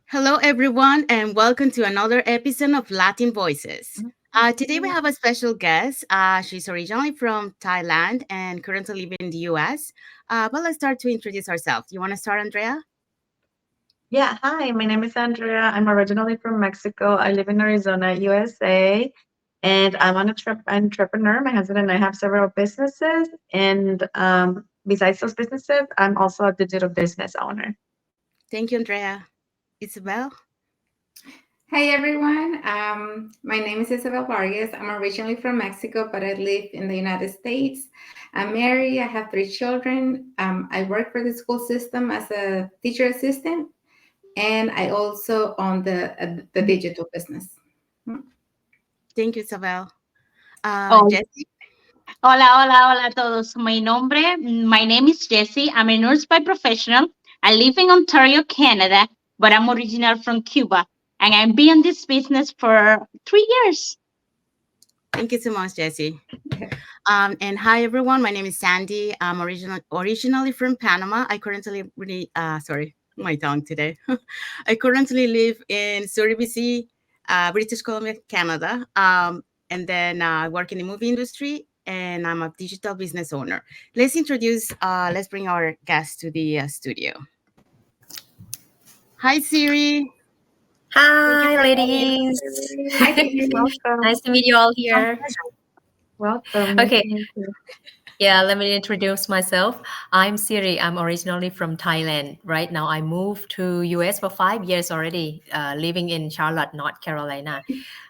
Hello, everyone, and welcome to another episode of Latin Voices. Today, we have a special guest. She's originally from Thailand and currently living in the US. But let's start to introduce ourselves. You want to start, Andrea? Yeah, hi, my name is Andrea. I'm originally from Mexico. I live in Arizona, USA, and I'm an entrepreneur. My husband and I have several businesses, and besides those businesses, I'm also a digital business owner. Thank you, Andrea. Isabel? Hi everyone. My name is Isabel Vargas. I'm originally from Mexico, but I live in the United States. I'm married. I have three children. I work for the school system as a teacher assistant, and I also own the digital business. Thank you, Isabel. Oh, Jessie? hola, hola, hola a todos. My name is Jessie. I'm a nurse by professional. I live in Ontario, Canada, but I'm original from Cuba, and I've been in this business for 3 years. Thank you so much, Jessie. And hi, everyone. My name is Sandy. I'm originally from Panama. I currently sorry, my tongue today. I currently live in Surrey, BC, British Columbia, Canada. And then I work in the movie industry, and I'm a digital business owner. Let's bring our guest to the studio. Hi, Siri. Thank you Hi, for ladies. Hi, Siri. Nice to meet you all here. Welcome. Nice Okay, to meet you. yeah, let me introduce myself. I'm Siri. I'm originally from Thailand. Right now, I moved to US for 5 years already, living in Charlotte, North Carolina.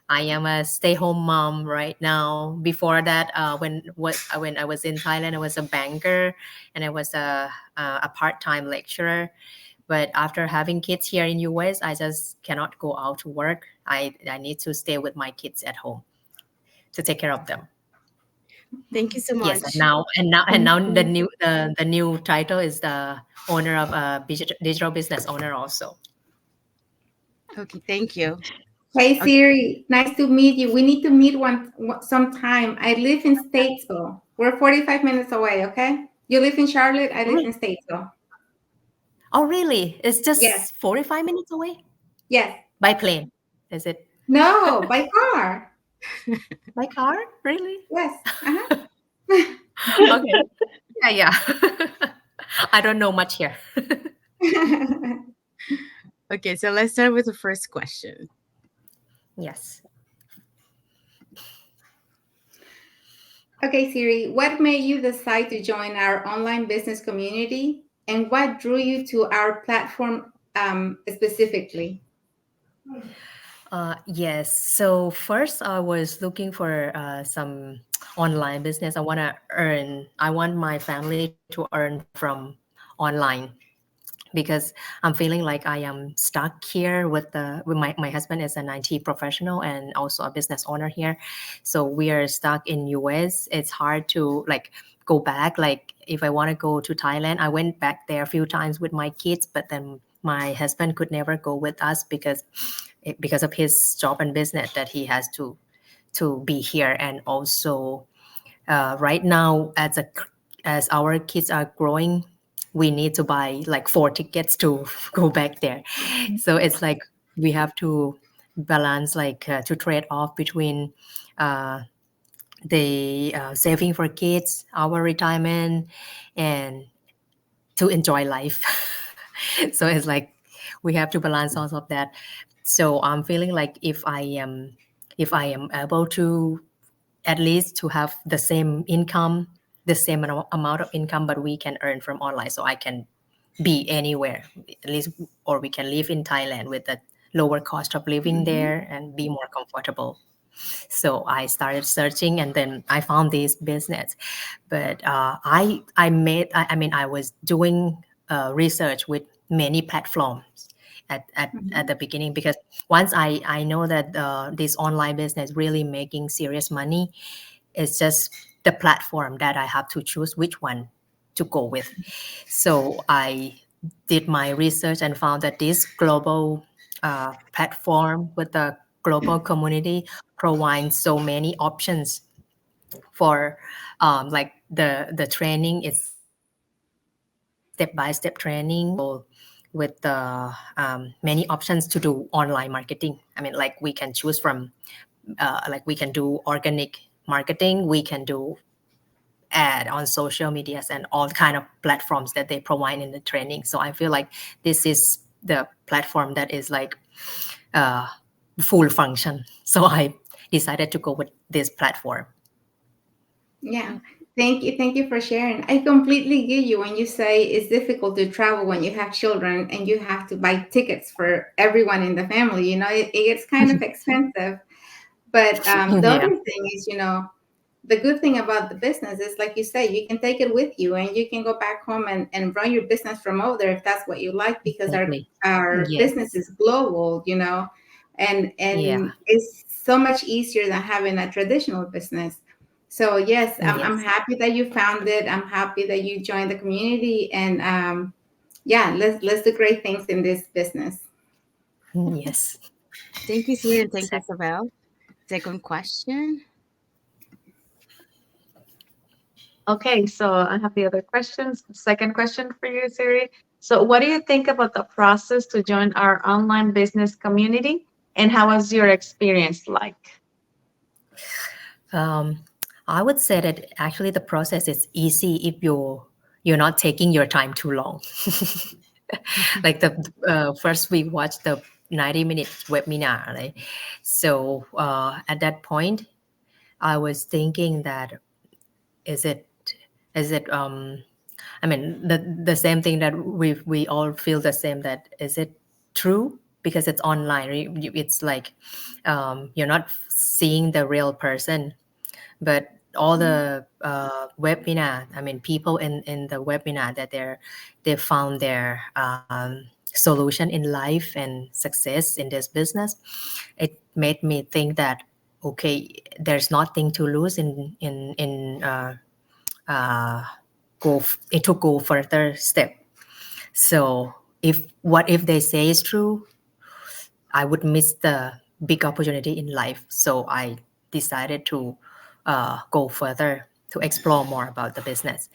I am a stay-home mom right now. Before that, when I was in Thailand, I was a banker and I was a part-time lecturer. But after having kids here in US, I just cannot go out to work. I need to stay with my kids at home to take care of them. Thank you so Yes, much. and now the new title is the owner of a digital business owner also. Okay, thank you. Hey Okay, Siri. Nice to meet you. We need to meet sometime. I live in Statesville. We're 45 minutes away. Okay. You live in Charlotte. I live in Statesville. Oh, really? It's Yes. just 45 minutes away Yes. by plane. Is it No, by car. by car? Really? Yes. Uh-huh. Okay. Yeah, yeah. I don't know much here. okay, so let's start with the first question. Yes. Okay, Siri, what made you decide to join our online business community and what drew you to our platform specifically? Yes. So first, I was looking for some online business. I want my family to earn from online because I'm feeling like I am stuck here with my husband is an IT professional and also a business owner here. So we are stuck in US. It's hard to like go back. Like if I want to go to Thailand, I went back there a few times with my kids, but then my husband could never go with us because of his job and business that he has to be here. And also right now as our kids are growing, we need to buy like 4 tickets to go back there. So it's like we have to balance like to trade off between uh, the saving for kids, our retirement, and to enjoy life. So it's like we have to balance all of that. So I'm feeling like if I am able to at least to have the same income, the same amount of income, but we can earn from online, so I can be anywhere at least, or we can live in Thailand with a lower cost of living there and be more comfortable. So I started searching and then I found this business. But I was doing research with many platforms at the beginning, because once I know that this online business really making serious money, it's just the platform that I have to choose which one to go with. So I did my research and found that this global platform with the global community provides so many options for like the training is step by step training. Will the many options to do online marketing. I mean, like we can choose from like we can do organic marketing, we can do ad on social medias and all kind of platforms that they provide in the training. So I feel like this is the platform that is like uh, full function. So I decided to go with this platform. Yeah. Thank you for sharing. I completely get you when you say it's difficult to travel when you have children and you have to buy tickets for everyone in the family. It gets kind of expensive. But the Yeah, other thing is, the good thing about the business is, like you say, you can take it with you and you can go back home and run your business from over there if that's what you like, because exactly. our business Yes. is global, and Yeah. it's so much easier than having a traditional business. So yes, I'm Yes. happy that you found it. I'm happy that you joined the community, and yeah, let's do great things in this business. Yes. Thank you, Siri, and thank you, So, Isabel. Second question. Okay, so I have the other questions. Second question for you, Siri. So, what do you think about the process to join our online business community, and how was your experience like? um, I would say that actually the process is easy if you're not taking your time too long. Like the first we watched the 90-minute webinar, right? So at that point, I was thinking that is it is it I mean the same thing that we all feel the same, that is it true because it's online, right? It's like you're not seeing the real person, but all the webinar, I mean people in the webinar that they found their solution in life and success in this business, it made me think that okay, there's nothing to lose in uh, to go further step. So if what if they say is true, I would miss the big opportunity in life. So I decided to go further to explore more about the business.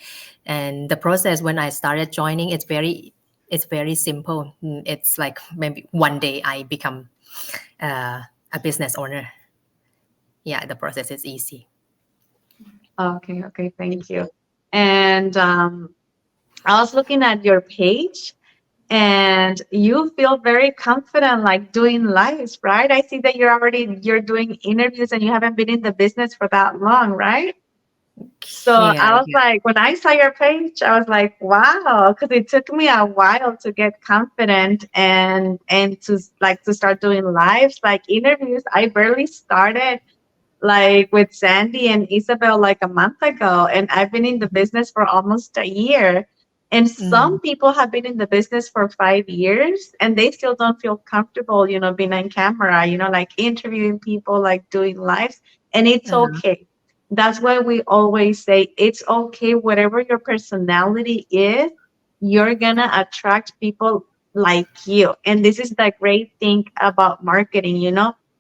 And the process when I started joining, it's very simple. It's like maybe one day I become a business owner. Yeah, the process is easy. Okay, okay, thank you. And I was looking at your page, and you feel very confident like doing lives, right? I see that you're doing interviews and you haven't been in the business for that long, right? So I Yeah, was like, when I saw your page, I was like, wow, because it took me a while to get confident and to start doing lives like interviews. I barely started like with Sandy and Isabel like a month ago, and I've been in the business for almost a year. And mm, some people have been in the business for 5 years and they still don't feel comfortable, being on camera, like interviewing people, like doing lives. And it's uh, okay. That's why we always say it's okay, whatever your personality is, you're gonna attract people like you. And this is the great thing about marketing,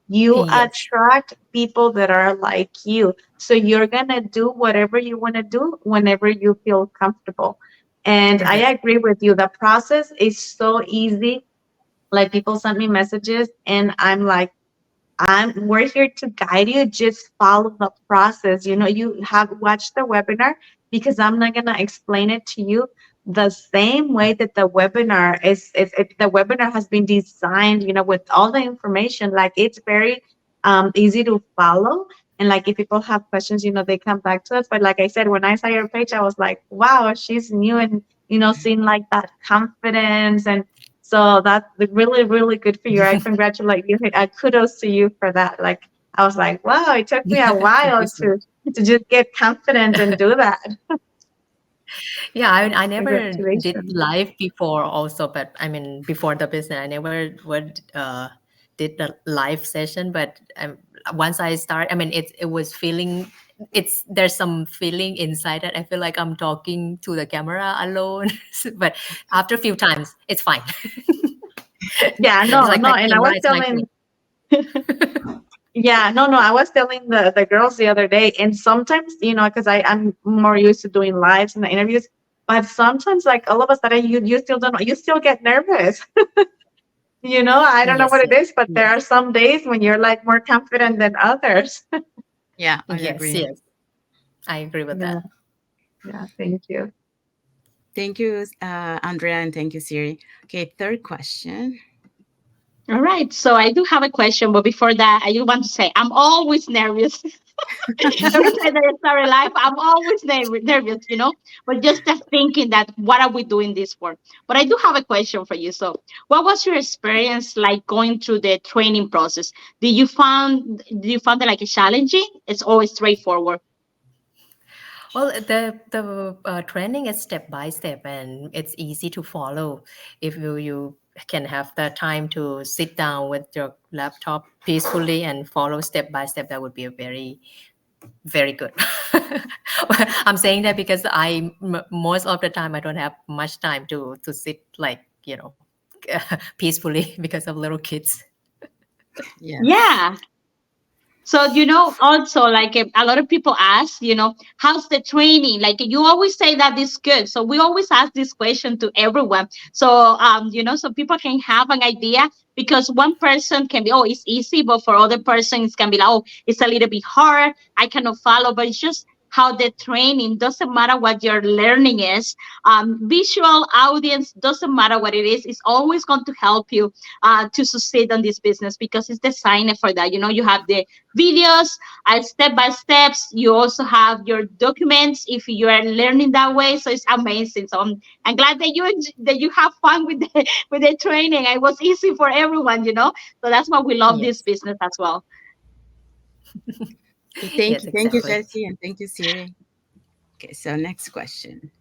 you yes, attract people that are like you. So you're going to do whatever you want to do whenever you feel comfortable. And I yes, agree with you. The process is so easy. Like people send me messages and I'm like, we're here to guide you. Just follow the process. You have watched the webinar because I'm not gonna explain it to you the same way that the webinar the webinar has been designed, with all the information. Like it's very easy to follow. And like if people have questions, they come back to us. But like I said, when I saw your page, I was like, wow, she's new and seeing like that confidence and so that's really, really good for you. I congratulate you. Kudos to you for that. Like I was like, wow, it took me a thank you while so much. to just get confident and do that. Yeah, I never did Congratulations. live before also, but I mean before the business, I never would did the live session. But once I start, I mean it was feeling it's there's some feeling inside that I feel like I'm talking to the camera alone. But after a few times, it's fine. Yeah, It's no, like no. my And I camera was is my friend. telling Yeah, no, no. I was telling the girls the other day, and sometimes, because I'm more used to doing lives and the interviews, But sometimes, like all of a sudden, you still don't you still get nervous. I don't know Yes, what it yes, is, but there yes, are some days when you're like more confident than others. Yeah, I yes, agree. yes. I agree with Yeah, that. yeah. Thank you. Thank you, Andrea, and thank you, Siri. Okay, third question. All right. So I do have a question, but before that, I just want to say I'm always nervous. Every time that I start a life, I'm always nervous, but just thinking that what are we doing this for? But I do have a question for you. So, what was your experience like going through the training process? Did you find it like a challenging? It's always straightforward. Well, the training is step by step, and it's easy to follow. If you can have the time to sit down with your laptop peacefully and follow step by step, that would be a very good. I'm saying that because most of the time I don't have much time to sit like peacefully because of little kids. Yes. Yeah. So, also like a lot of people ask, how's the training? Like you always say that it's good. So we always ask this question to everyone. So, so people can have an idea because one person can be, oh, it's easy, but for other persons it can be like, oh, it's a little bit hard. I cannot follow, but it's just how the training doesn't matter what your learning is. Visual audience doesn't matter what it is. It's always going to help you to succeed on this business because it's designed for that. You have the videos step by steps. You also have your documents if you are learning that way, so it's amazing. So I'm glad that you have fun with the with the training. It was easy for everyone, so that's why we love this Yes, business as well. Okay, yes, thank you, exactly. Jesse, and thank you, Siri. Okay, so next question.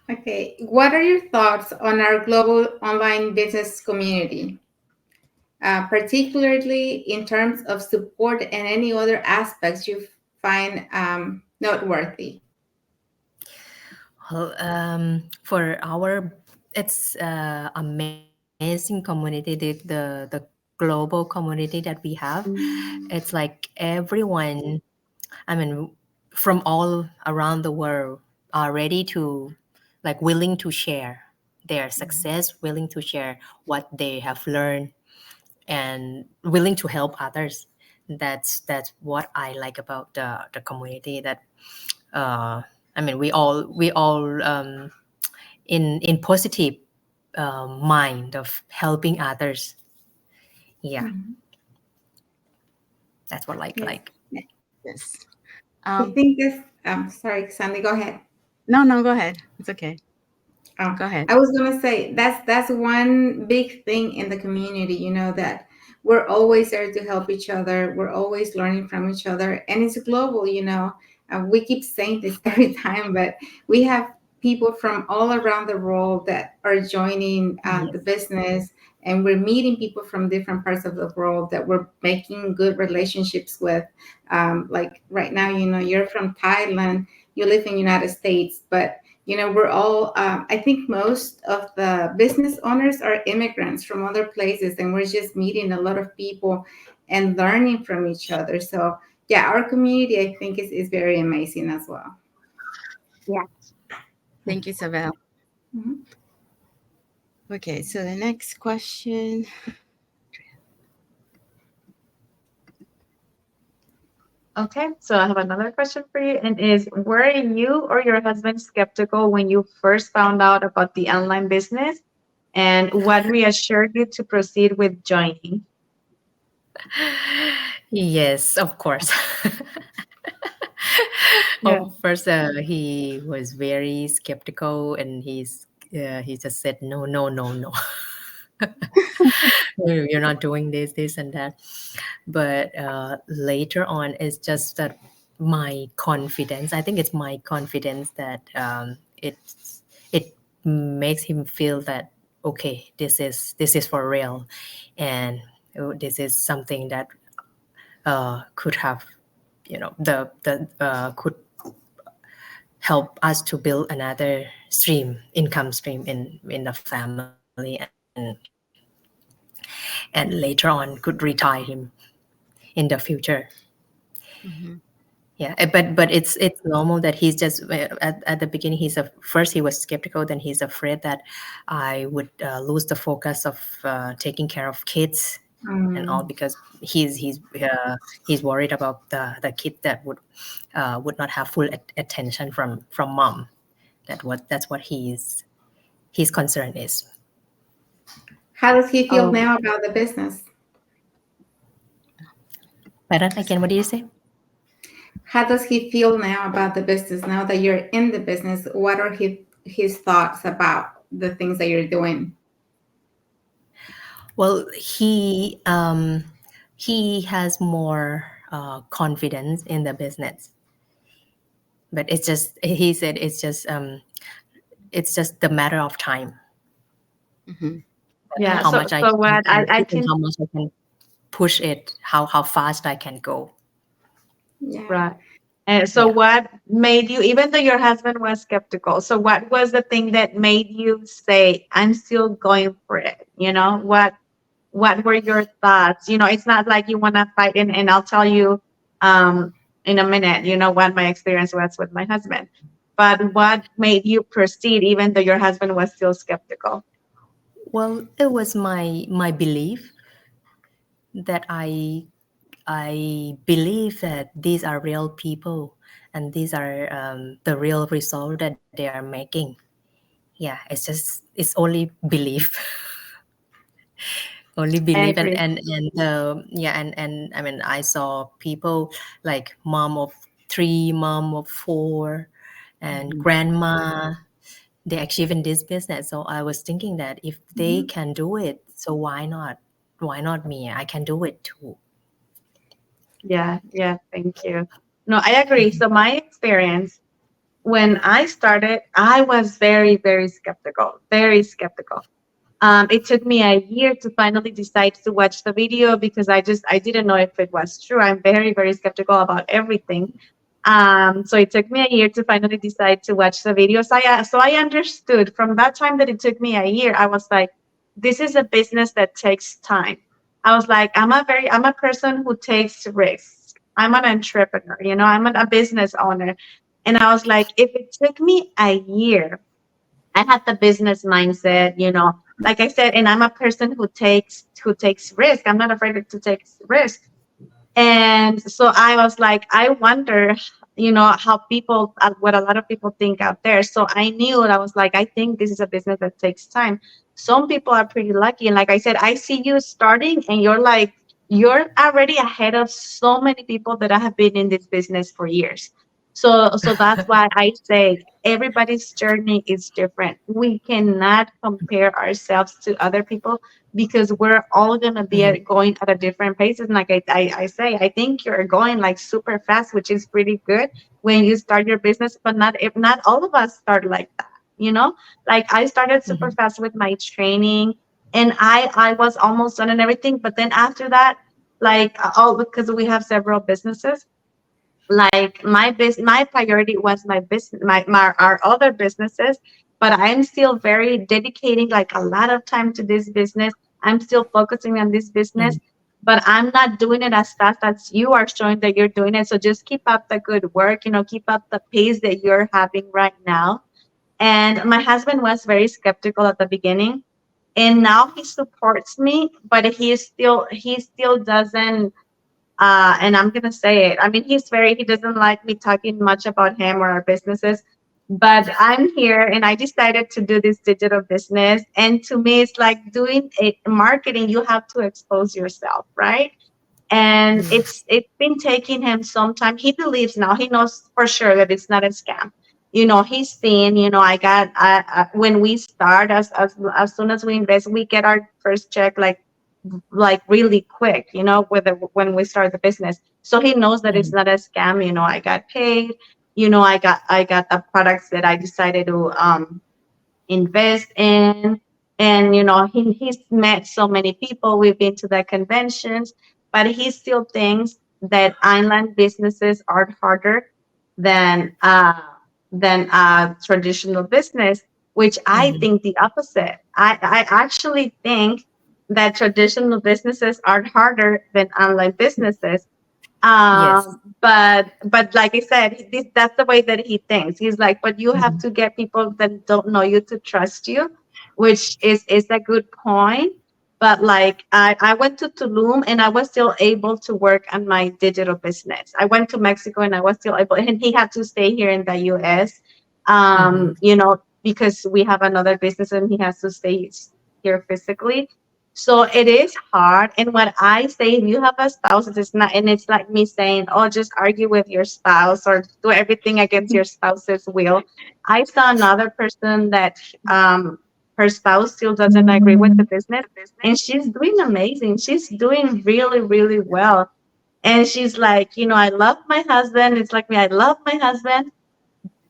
Okay, what are your thoughts on our global online business community, particularly in terms of support and any other aspects you find noteworthy? Well, for our, it's amazing community, the global community that we have. It's like everyone, I mean, from all around the world are ready to, like, willing to share their success, willing to share what they have learned, and willing to help others. That's what I like about the community. That uh, I mean, we all in positive mind of helping others. Yeah, Mhm. that's what I Yes. like. Yes. I think this, sorry, Sandy, go ahead. No, go ahead. It's okay. Oh, Go ahead. I was gonna say that's one big thing in the community, that we're always there to help each other. We're always learning from each other, and it's global. We keep saying this every time, but we have people from all around the world that are joining the Yes, business, and we're meeting people from different parts of the world that we're making good relationships with. Like right now, you're from Thailand, you live in United States, but we're all, I think most of the business owners are immigrants from other places, and we're just meeting a lot of people and learning from each other. So, yeah, our community, I think, is very amazing as well. Yeah. Thank you, Isabel. Mhm. Okay, so the next question. Okay, so I have another question for you, and is were you or your husband skeptical when you first found out about the online business, and what reassured you to proceed with joining? yes, of course. Yeah. First, he was very skeptical, and he just said no, no, no, no. You're not doing this and that. But later on, it's just that my confidence. I think it's my confidence that it makes him feel that okay, this is for real, and this is something that could have, the could help us to build another income stream in the family, and later on could retire him in the future. Mhm. Yeah, but it's normal that he's just at the beginning first he was skeptical, then he's afraid that I would lose the focus of taking care of kids and all, Mm. because he's worried about the kid that would not have full attention from mom. That's what his concern is. How does he feel Oh, now about the business? Pardon again, what do you say? How does he feel now about the business now that you're in the business? What are his thoughts about the things that you're doing? Well, he has more confidence in the business, but it's just he said it's just the matter of time, Hmm. yeah. how Yes. So much I so can what I increase and can how much I can push it, how fast I can go. Yeah. right. And so Yeah. what made you, even though your husband was skeptical, so what was the thing that made you say, I'm still going for it? What were your thoughts? It's not like you want to fight, and I'll tell you um in a minute, what my experience was with my husband. But what made you proceed even though your husband was still skeptical? Well, it was my belief that I believe that these are real people, and these are the real result that they are making. Yeah, it's only belief. Only I believe. agree. And I mean, I saw people like mom of three, mom of four, and Hmm. grandma, they achieve in this business. So I was thinking that if they Mhm. can do it, so why not me? I can do it too. Yeah, yeah, thank you. No, I agree. Mhm. So my experience, when I started, I was very, very skeptical, very skeptical. It took me a year to finally decide to watch the video because I didn't know if it was true. I'm very, very skeptical about everything. So it took me a year to finally decide to watch the video. So I understood from that time that it took me a year. I was like, this is a business that takes time. I was like, I'm a person who takes risks. I'm an entrepreneur, I'm a business owner. And I was like, if it took me a year, I had the business mindset, like I said, and I'm a person who takes risk. I'm not afraid to take risk. And so I was like, I wonder, how people, what a lot of people think out there. So I knew, I was like, I think this is a business that takes time. Some people are pretty lucky. And like I said, I see you starting and you're already ahead of so many people that have been in this business for years. So that's why I say everybody's journey is different. We cannot compare ourselves to other people because we're all gonna be Mhm. going at a different paces. And like I say, I think you're going like super fast, which is pretty good when you start your business. But not all of us start like that, Like I started super Mhm. fast with my training, and I was almost done and everything. But then after that, like all because we have several businesses, like my priority was my business, my our other businesses, but I'm still very dedicating like a lot of time to this business. I'm still focusing on this business, Mhm. but I'm not doing it as fast as you are showing that you're doing it. So just keep up the good work, keep up the pace that you're having right now. And my husband was very skeptical at the beginning, and now he supports me, but he still doesn't, and I'm gonna say it. I mean, he doesn't like me talking much about him or our businesses, but I'm here and I decided to do this digital business. And to me, it's like doing it marketing, you have to expose yourself, right? And Mhm. it's been taking him some time. He believes now, he knows for sure that it's not a scam. He's seen, when we start, as soon as we invest, we get our first check like really quick, when we start the business. So he knows that it's Mhm. not a scam. I got paid. I got the products that I decided to invest in. And he's met so many people. We've been to the conventions, but he still thinks that online businesses are harder than uh than traditional business, which I Mhm. think the opposite. I actually think that traditional businesses are harder than online businesses. Yes. But like I said, that's the way that he thinks. He's like, but you have Mhm. to get people that don't know you to trust you, which is a good point. But like I went to Tulum and I was still able to work on my digital business. I went to Mexico and I was still able, and he had to stay here in the US, Mhm. because we have another business and he has to stay here physically. So it is hard. And what I say, if you have a spouse, it's not, and it's like me saying, oh, just argue with your spouse or do everything against your spouse's will. I saw another person that her spouse still doesn't agree with the business, and she's doing amazing. She's doing really, really well. And she's like, I love my husband. It's like me, I love my husband,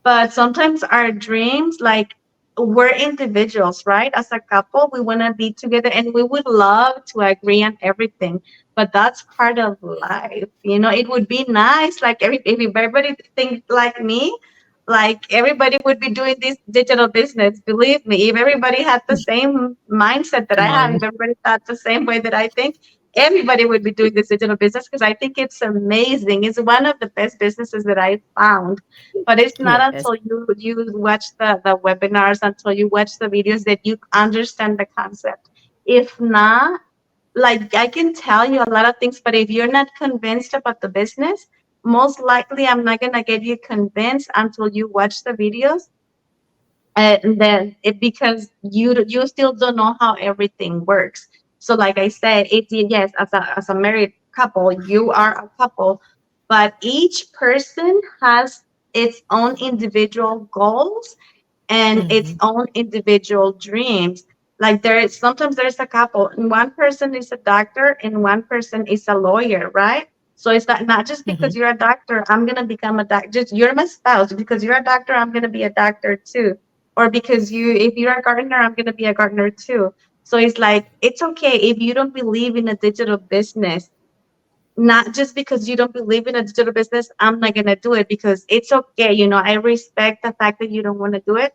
but sometimes our dreams, like, we're individuals, right? As a couple, we want to be together and we would love to agree on everything, but that's part of life. It would be nice, like, if everybody think like me, like, everybody would be doing this digital business. Believe me, if everybody had the same mindset that I have, if Mind. everybody thought the same way that I think, everybody would be doing this digital business, because I think it's amazing. It's one of the best businesses that I found, but it's not Yes. until you watch the webinars, until you watch the videos, that you understand the concept. If not, like, I can tell you a lot of things, but if you're not convinced about the business, most likely I'm not gonna get you convinced until you watch the videos. And then because you still don't know how everything works. So like I said, yes, as a married couple, you are a couple, but each person has its own individual goals and its Mhm. own individual dreams. Like, sometimes there's a couple, and one person is a doctor and one person is a lawyer, right? So it's not just because Mhm. you're a doctor, I'm gonna become a doctor. Just, you're my spouse. Because you're a doctor, I'm gonna be a doctor too. Or because if you're a gardener, I'm gonna be a gardener too. So it's like, it's okay if you don't believe in a digital business. Not just because you don't believe in a digital business, I'm not gonna do it, because it's okay. I respect the fact that you don't want to do it,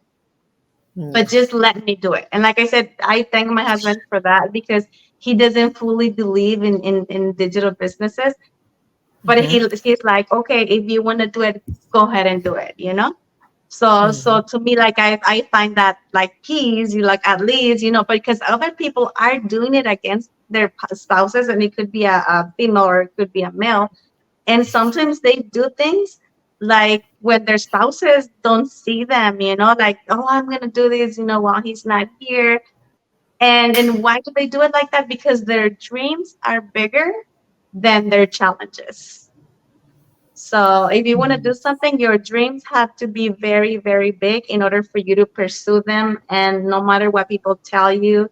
but Yes. just let me do it. And like I said, I thank my husband for that, because he doesn't fully believe in digital businesses. But Mhm. he's like, okay, if you want to do it, go ahead and do it. So Mhm. to me, like, I find that, like, peace, you like, at least, because other people are doing it against their spouses, and it could be a female or it could be a male, and sometimes they do things, like, when their spouses don't see them, like, oh, I'm gonna do this, while he's not here. And why do they do it like that? Because their dreams are bigger than their challenges. So if you want to do Mhm. something, your dreams have to be very, very big in order for you to pursue them. And no matter what people tell you,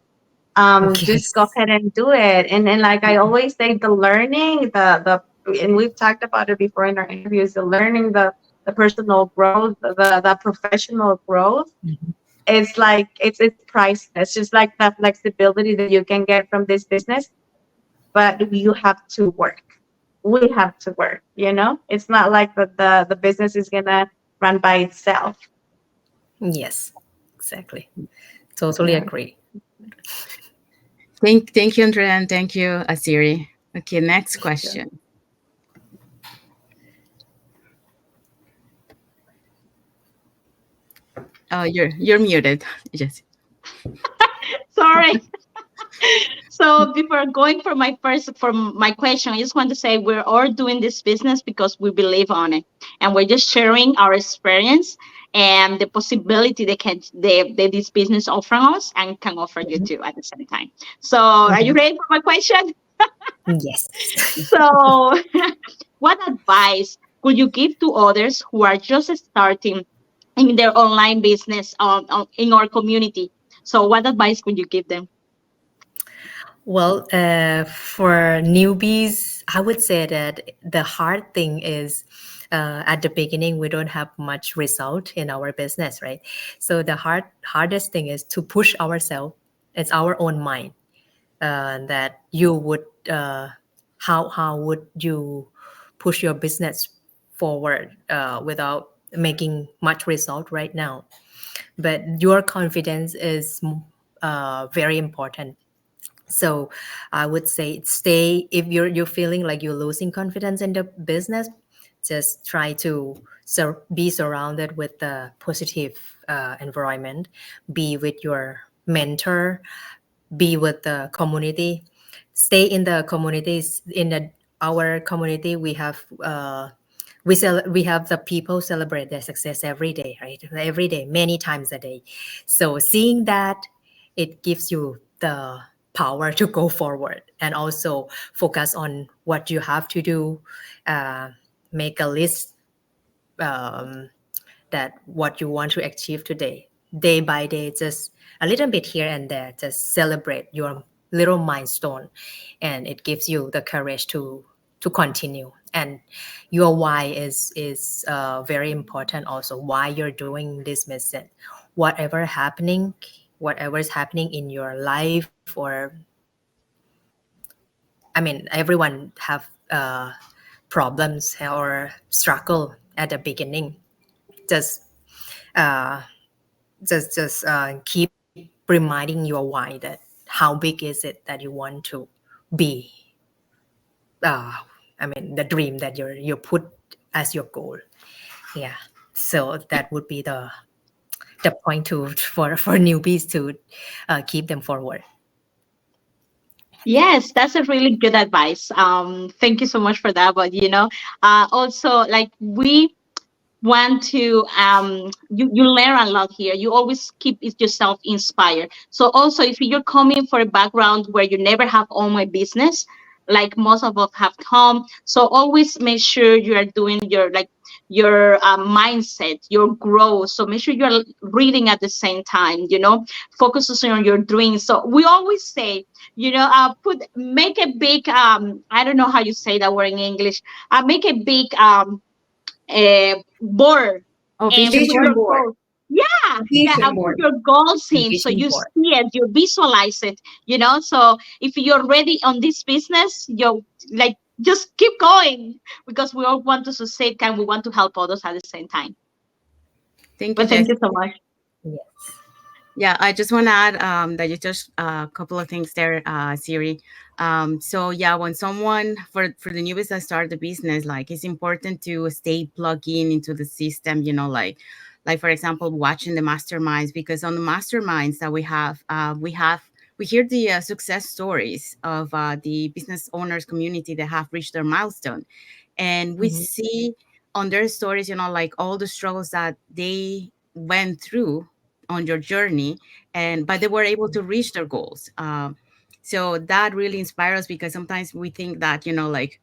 just go Yes. ahead and do it. And like I always say, the learning, and we've talked about it before in our interviews, the learning, the personal growth, the professional growth, Mhm. it's priceless. Just like the flexibility that you can get from this business, but you have to work. We have to work. It's not like the business is gonna run by itself. Yes. Exactly. Totally Yeah. agree. Thank you, Andrea, and thank you, Asiri. Okay, next Sure. question. Oh, you're muted. Yes. Sorry. So before going for my question, I just want to say we're all doing this business because we believe on it, and we're just sharing our experience and the possibility that this business offer us and can offer you Mhm. too at the same time. So are you Mhm. ready for my question? Yes. So what advice could you give to others who are just starting in their online business in our community? So what advice could you give them? Well, for newbies, I would say that the hard thing is at the beginning we don't have much result in our business, right? So the hardest thing is to push ourselves. It's our own mind that you would how would you push your business forward without making much result right now. But your confidence is very important. So I would say stay, if you're feeling like you're losing confidence in the business, just try to be surrounded with the positive environment, be with your mentor, be with the community, stay in the communities. In our community, we have we have the people celebrate their success every day, right? Every day, many times a day. So seeing that, it gives you the power to go forward and also focus on what you have to do. uh, Make a list, um, that what you want to achieve today, day by day, just a little bit here and there, just celebrate your little milestone, and it gives you the courage to continue. And your why is very important also, why you're doing this mission. Whatever happening, whatever is happening in your life, or I mean, everyone have problems or struggle at the beginning. Just uh, keep reminding your why, that how big is it that you want to be, uh, I mean, the dream that you put as your goal. Yeah. So that would be the point to for newbies to keep them forward. Yes, that's a really good advice. Thank you so much for that. But also, like, we want to you learn a lot here. You always keep yourself inspired. So also, if you're coming for a background where you never have owned my business, like most of us have come, so always make sure you are doing your mindset, your growth. So make sure you're reading at the same time, focuses on your dreams. So we always say, make a big, I don't know how you say that word in English, make a big board, Oh, and vision put board. Vision your board. goals. Yeah, yeah, Vision and put board. your goals in, so Vision you board. see it, you visualize it. So if you're ready on this business, you like just keep going, because we all want to succeed and we want to help others at the same time. Thank you, But thank Jess. you so much. Yes. Yeah, I just want to add that you touched a couple of things there, Siri. So yeah, when someone for the newbies that start the business, like it's important to stay plugged in into the system. Like for example, watching the masterminds, because on the masterminds that we hear the success stories of the business owners community that have reached their milestone, and we Mhm. see on their stories, like all the struggles that they went through on your journey, and but they were able to reach their goals. So that really inspires us, because sometimes we think that like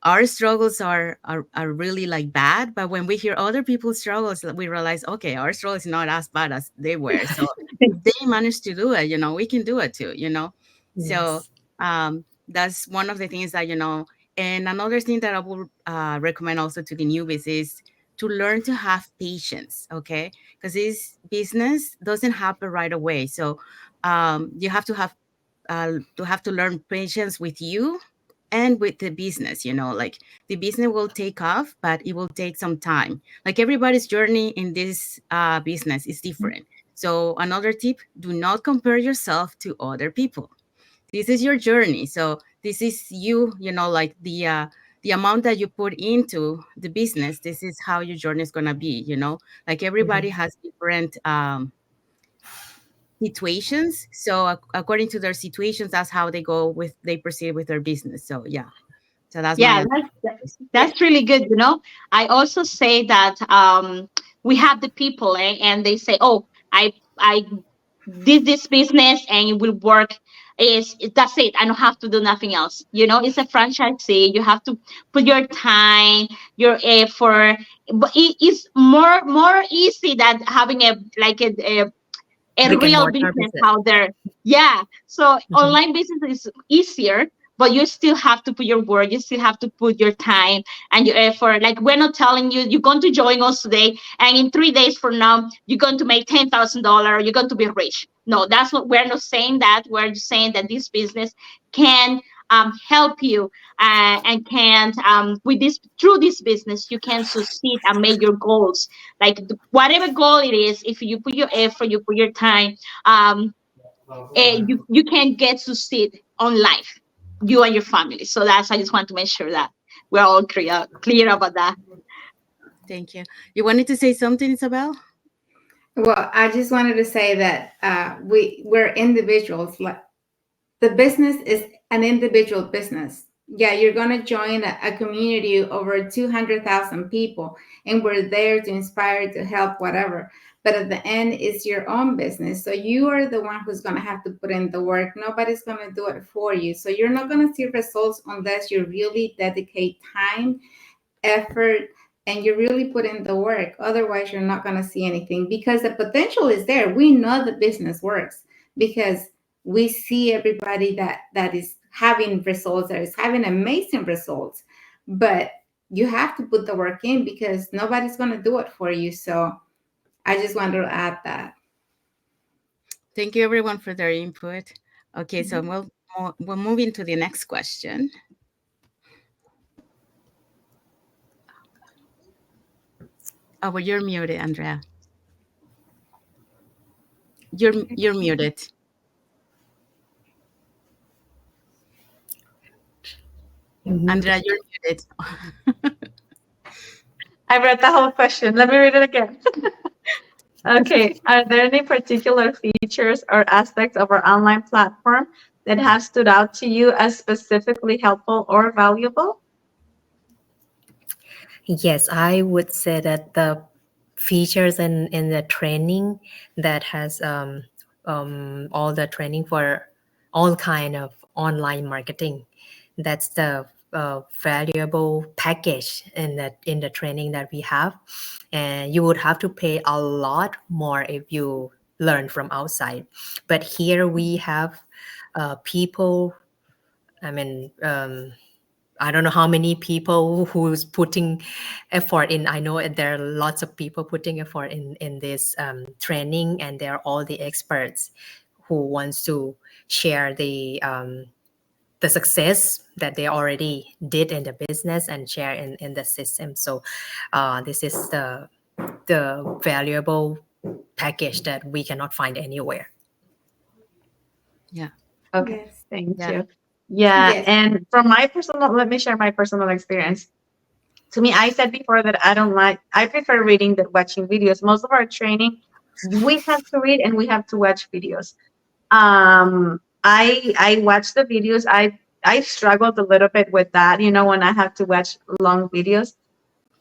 our struggles are really like bad, but when we hear other people's struggles, we realize, okay, our struggle is not as bad as they were. So if they managed to do it, we can do it too. So Yes. that's one of the things that and another thing that I will recommend also to the newbies is to learn to have patience, okay? Because this business doesn't happen right away. So you have to learn patience with you and with the business. Like the business will take off, but it will take some time. Like everybody's journey in this business is different. So another tip: do not compare yourself to other people. This is your journey. So this is you. Like the amount that you put into the business, this is how your journey is gonna be. Like everybody Mhm. has different situations. So according to their situations, that's how they proceed with their business. So yeah. So that's my Yeah, advice. that's really good. I also say that we have the people, and they say, oh, I did this business and it will work. That's it, I don't have to do nothing else. It's a franchisee. You have to put your time, your effort, but it is more easy than having a Brick and real mortar business business. out there. Yeah. So Mhm. online business is easier, but you still have to put your word, you still have to put your time and your effort. Like, we're not telling you you're going to join us today and in 3 days from now you're going to make $10,000, you're going to be rich. No, that's what we're not saying. That we're just saying that this business can help you, and can with this through this business you can succeed and make your goals. Like, whatever goal it is, if you put your effort, you put your time, you can get succeed. on life, you and your family. So that's, I just want to make sure that we're all clear about that. Thank you. You wanted to say something, Isabel? Well, I just wanted to say that we're individuals. Like, the business is an individual business. Yeah, you're going to join a community of over 200,000 people, and we're there to inspire, to help, whatever. But at the end, it's your own business. So you are the one who's going to have to put in the work. Nobody's going to do it for you. So you're not going to see results unless you really dedicate time, effort, and you really put in the work. Otherwise, you're not going to see anything, because the potential is there. We know the business works because we see everybody that is having results, that is having amazing results. But you have to put the work in, because nobody's going to do it for you. So I just wanted to add that. Thank you, everyone, for their input. Okay, so we'll move into the next question. Oh, well, you're muted, Andrea. You're muted. Andrea, you're muted. I read the whole question. Let me read it again. Okay. Are there any particular features or aspects of our online platform that have stood out to you as specifically helpful or valuable? Yes, I would say that the features in the training that has all the training for all kind of online marketing. That's the valuable package in the training that we have, and you would have to pay a lot more if you learn from outside. But here we have people. I mean. I don't know how many people who's putting effort in. I know there are lots of people putting effort in this training, and they're all the experts who wants to share the success that they already did in the business and share in the system. So this is the valuable package that we cannot find anywhere. Yeah. Okay. Yes. Thank Yeah. you. Yeah. Yes. And from my personal, let me share my personal experience. To me, I said before that I prefer reading than watching videos. Most of our training, we have to read and we have to watch videos. I watch the videos. I struggled a little bit with that, when I have to watch long videos,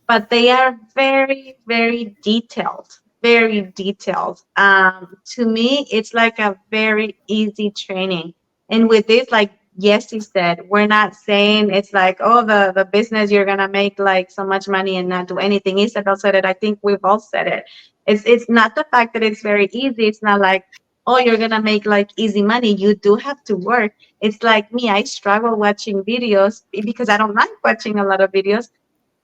but they are very, very detailed, very detailed. To me, it's like a very easy training. And with this, like Yessie said, we're not saying it's like, oh, the business, you're gonna make like so much money and not do anything. Isabel said it. I think we've all said it. It's not the fact that it's very easy. It's not like, oh, you're gonna make like easy money. You do have to work. It's like me, I struggle watching videos because I don't like watching a lot of videos,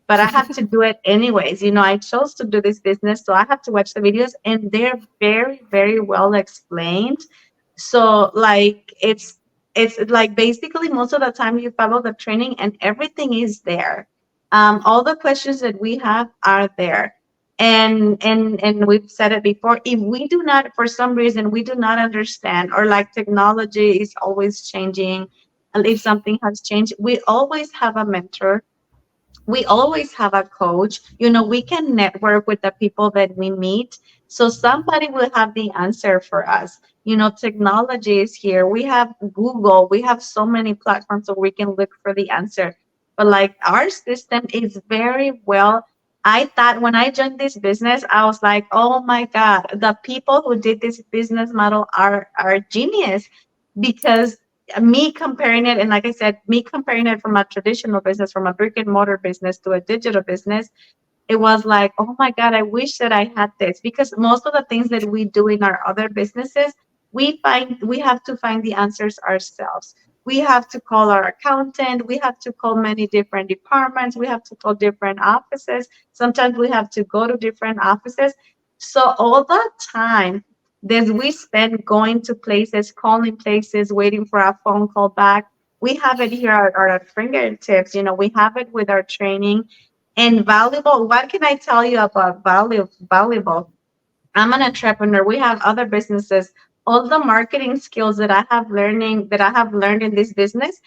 but I have to do it anyways. I chose to do this business, so I have to watch the videos, and they're very, very well explained. So like it's like basically most of the time you follow the training and everything is there. All the questions that we have are there. And we've said it before. If we do not, for some reason, we do not understand, or like technology is always changing, and if something has changed, we always have a mentor, we always have a coach. We can network with the people that we meet, so somebody will have the answer for us. Technology is here. We have Google, we have so many platforms so we can look for the answer. But like our system is very well. I thought when I joined this business, I was like, oh my god, the people who did this business model are genius. Because me comparing it, and like I said, me comparing it from a traditional business, from a brick and mortar business to a digital business, it was like, oh my God, I wish that I had this. Because most of the things that we do in our other businesses, we have to find the answers ourselves. We have to call our accountant, we have to call many different departments, we have to call different offices. Sometimes we have to go to different offices. So all the time that we spend going to places, calling places, waiting for a phone call back, we have it here at our fingertips. We have it with our training. And valuable, what can I tell you about valuable? I'm an entrepreneur. We have other businesses all the marketing skills that I have learned in this business,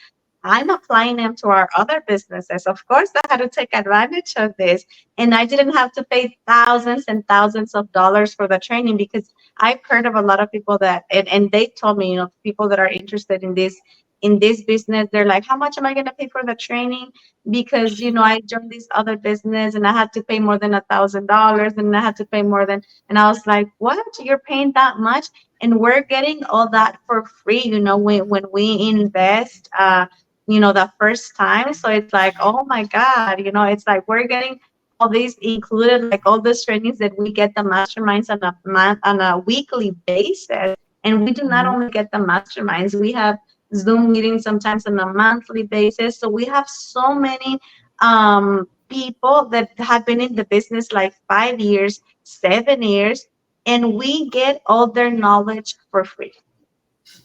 I'm applying them to our other businesses. Of course, I had to take advantage of this. And I didn't have to pay thousands and thousands of dollars for the training, because I've heard of a lot of people that, and they told me, people that are interested in this business, they're like, how much am I going to pay for the training? Because, I joined this other business and I had to pay more than $1,000, and I had to pay more than, and I was like, what? You're paying that much? And we're getting all that for free, when we invest, the first time. So it's like, oh my God, it's like we're getting all these included, like all those trainings that we get the masterminds on a weekly basis. And we do not Mhm. only get the masterminds, we have Zoom meetings sometimes on a monthly basis. So we have so many people that have been in the business like 5 years, 7 years, and we get all their knowledge for free.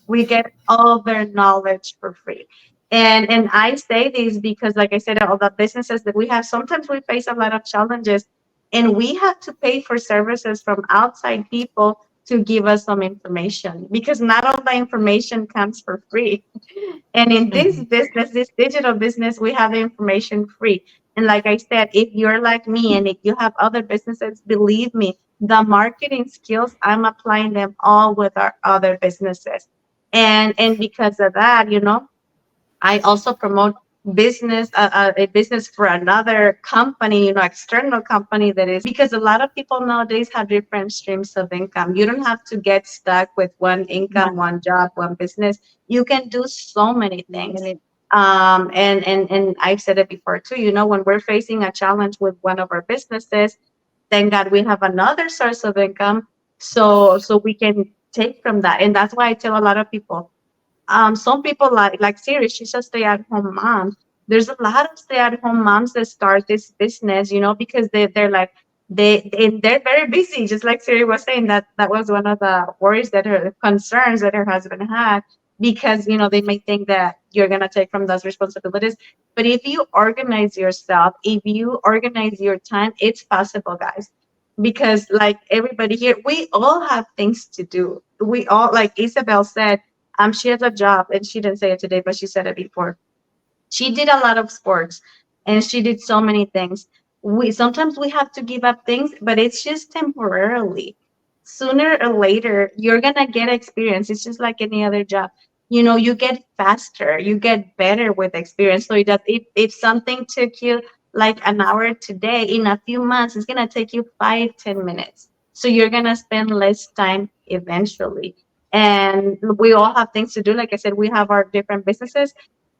We get all their knowledge for free. And I say this because, like I said, all the businesses that we have, sometimes we face a lot of challenges, and we have to pay for services from outside people to give us some information, because not all the information comes for free. And in this Mhm. business, this digital business, we have information free. And like I said, if you're like me and if you have other businesses, believe me, the marketing skills, I'm applying them all with our other businesses. And because of that, I also promote a business for another company, external company, that is, because a lot of people nowadays have different streams of income. You don't have to get stuck with one income, one job, one business. You can do so many things. And I've said it before too, when we're facing a challenge with one of our businesses, thank God we have another source of income. So we can take from that. And that's why I tell a lot of people, some people like Siri, she's a stay-at-home mom. There's a lot of stay-at-home moms that start this business, because they're like, they're very busy, just like Siri was saying. That was one of the worries, that her concerns that her husband had, because they may think that you're gonna take from those responsibilities. But if you organize yourself, if you organize your time, it's possible, guys. Because like everybody here, we all have things to do. We all, like Isabel said, she has a job, and she didn't say it today, but she said it before. She did a lot of sports, and she did so many things. We sometimes we have to give up things, but it's just temporarily. Sooner or later, you're gonna get experience. It's just like any other job. You get faster, you get better with experience. So that if something took you like an hour today, in a few months, it's gonna take you 5, 10 minutes. So you're gonna spend less time eventually. And we all have things to do. Like I said, we have our different businesses,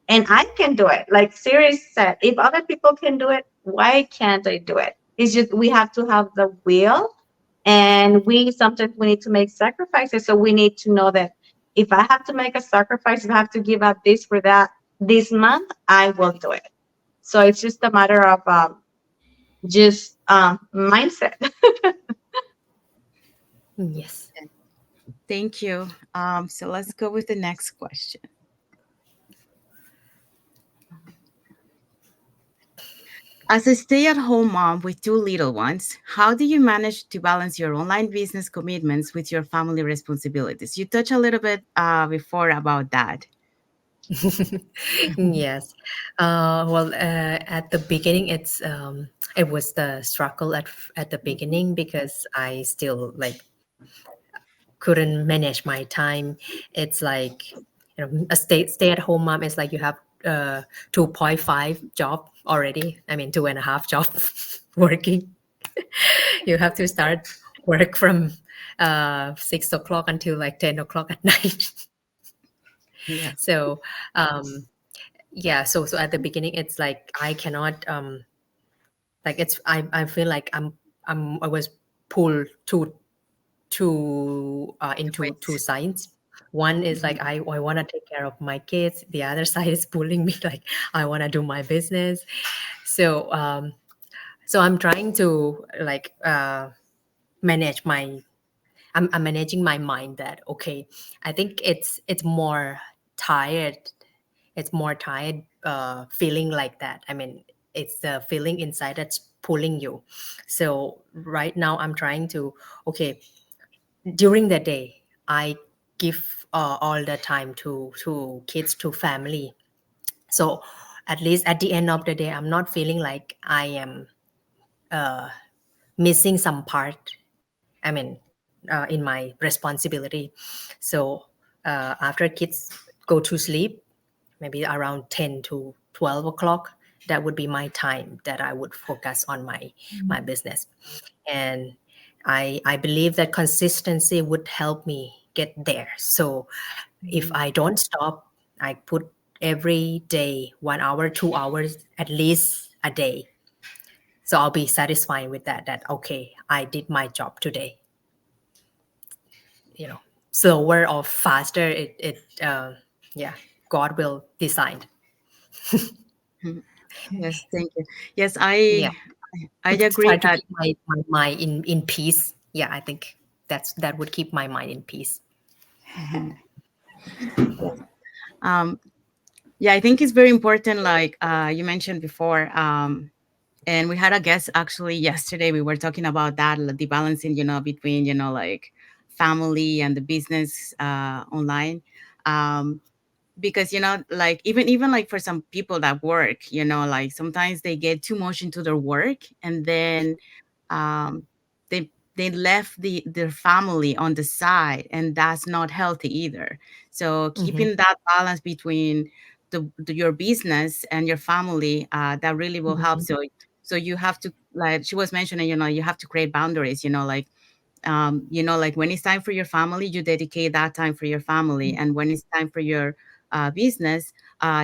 and I can do it. Like Siri said, if other people can do it, why can't I do it? It's just we have to have the will, and we sometimes we need to make sacrifices. So we need to know that if I have to make a sacrifice, if I have to give up this for that this month, I will do it. So it's just a matter of just mindset. Yes. Thank you. So let's go with the next question. As a stay-at-home mom with two little ones, how do you manage to balance your online business commitments with your family responsibilities? You touched a little bit before about that. Yes. Well, at the beginning, it was the struggle at the beginning, because I still like couldn't manage my time. It's like, a stay at home mom is like you have 2.5 job already. I mean, 2.5 job working. You have to start work from 6 o'clock until like 10 o'clock at night. Yes. So yeah, so at the beginning, it's like I cannot like I feel like I was pulled into two Wait. sides. One is like Mhm. I want to take care of my kids. The other side is pulling me like I want to do my business. So so I'm trying to like manage my I'm managing my mind that okay, I think it's more tired. It's more tired feeling like that. I mean, it's the feeling inside that's pulling you. So right now I'm trying to okay, during the day, I give all the time to kids, to family. So at least at the end of the day, I'm not feeling like I am uh, missing some part. I mean, in my responsibility. So after kids go to sleep, maybe around 10 to 12 o'clock, that would be my time that I would focus on my business. And I believe that consistency would help me get there. So if I don't stop, I put every day 1 hour, 2 hours at least a day. So I'll be satisfied with that, that okay, I did my job today. You know, slower or faster, yeah, God will decide. Mhm. Yes, thank you. Yes, Yeah, I to agree try to that. keep my mind in peace. Yeah, I think that would keep my mind in peace. Mhm. Yes. Um, yeah, I think it's very important, like you mentioned before. And we had a guest actually yesterday. We were talking about that, like, the balancing, between, like family and the business online. Um, because like even like for some people that work, like sometimes they get too much into their work, and then um they left their family on the side, and that's not healthy either. So Mm-hmm. keeping that balance between your business and your family, that really will help. Mm-hmm. So you have to, like she was mentioning, you have to create boundaries, like like when it's time for your family, you dedicate that time for your family, and when it's time for your business,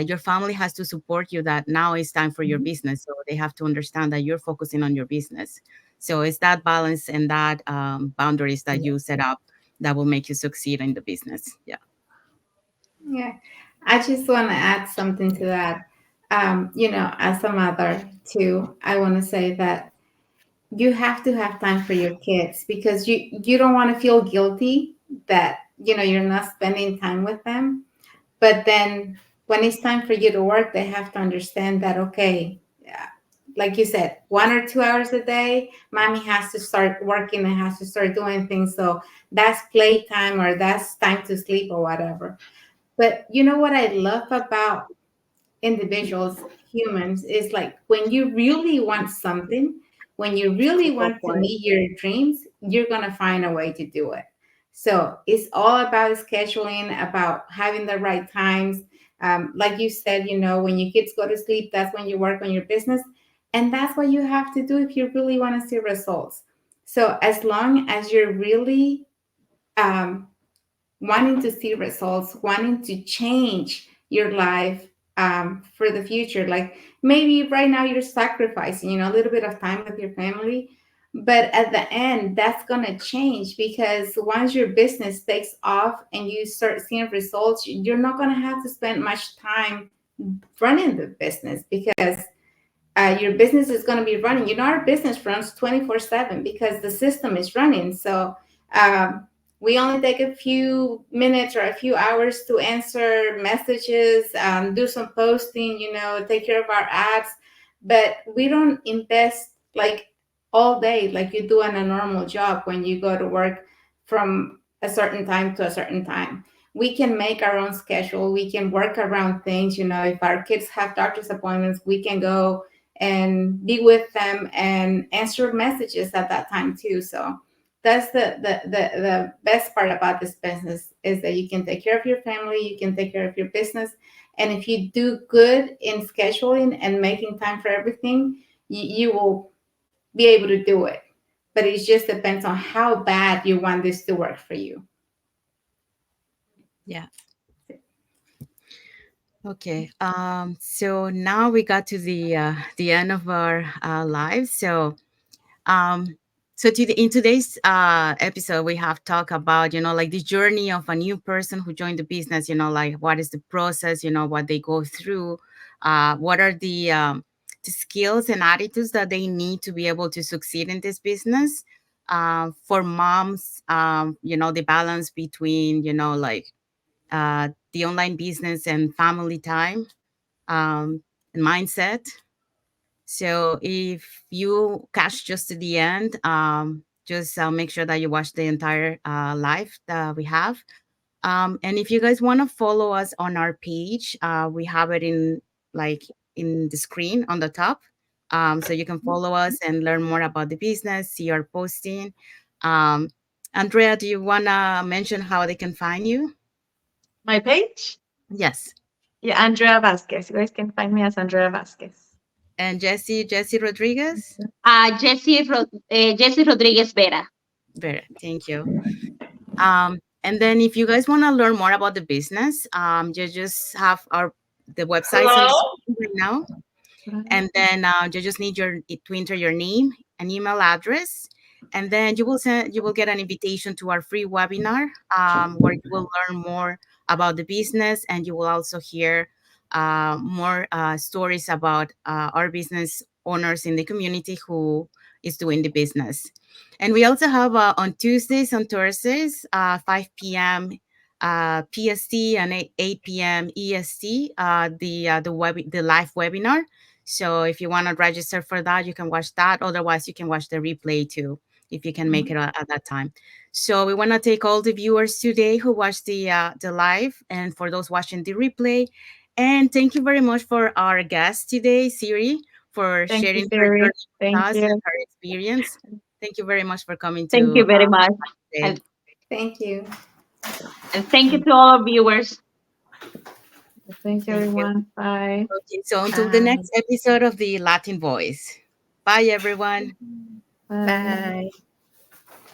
your family has to support you, that now it's time for your Mm-hmm. business, so they have to understand that you're focusing on your business. So it's that balance and that boundaries that Yeah. you set up that will make you succeed in the business. Yeah. Yeah, I just want to add something to that. As a mother too, I want to say that you have to have time for your kids, because you don't want to feel guilty that you're not spending time with them. But then when it's time for you to work, they have to understand that, okay, yeah, like you said, 1 or 2 hours a day, mommy has to start working and has to start doing things. So that's playtime, or that's time to sleep, or whatever. But you know what I love about individuals, humans, is like when you really want something, when you really Go want to for it. meet your dreams, you're going to find a way to do it. So it's all about scheduling, about having the right times. Like you said, when your kids go to sleep, that's when you work on your business. And that's what you have to do if you really want to see results. So as long as you're really um, wanting to see results, wanting to change your life for the future. Like maybe right now you're sacrificing, a little bit of time with your family, but at the end, that's going to change, because once your business takes off and you start seeing results, you're not going to have to spend much time running the business, because your business is going to be running. Our business runs 24/7 because the system is running. So um, we only take a few minutes or a few hours to answer messages, do some posting, take care of our ads. But we don't invest like all day like you do on a normal job when you go to work from a certain time to a certain time. We can make our own schedule. We can work around things. If our kids have doctor's appointments, we can go and be with them and answer messages at that time too. So that's the best part about this business, is that you can take care of your family, you can take care of your business, and if you do good in scheduling and making time for everything, you will be able to do it. But it just depends on how bad you want this to work for you. Yeah. Okay. So now we got to the end of our lives. Um, in today's episode, we have talked about, like the journey of a new person who joined the business, like what is the process, what they go through, what are the skills and attitudes that they need to be able to succeed in this business. For moms, the balance between, like the online business and family time, and mindset. So if you catch just to the end, just make sure that you watch the entire live that we have. And if you guys want to follow us on our page, we have it in like in the screen on the top. So you can follow us and learn more about the business, see our posting. Um, Andrea, do you want to mention how they can find you? My page? Yes. Yeah, Andrea Vasquez. You guys can find me as Andrea Vasquez. And Jesse Rodriguez? Jesse Rodriguez Vera. Very, thank you. And then if you guys want to learn more about the business, you just have the websites on the Hello? screen right now. And then you just need to enter your name and email address, and then you will get an invitation to our free webinar, where you will learn more about the business, and you will also hear more stories about our business owners in the community who is doing the business. And we also have on Tuesdays and Thursdays, 5 p.m. PST and 8 p.m. EST, the live webinar. So if you want to register for that, you can watch that. Otherwise, you can watch the replay too, if you can make it at that time. So we want to take all the viewers today who watched the live, and for those watching the replay. And thank you very much for our guest today, Siri, for Thank you, sharing her Siri. journey with Thank us and you. her experience. Thank you very much for coming Thank to you very much. today. And, Thank you. and thank you to all our viewers. Thank you, Thank you. everyone. Bye. Okay, so until the next episode of the Latin Voice. Bye, everyone. Bye. Bye.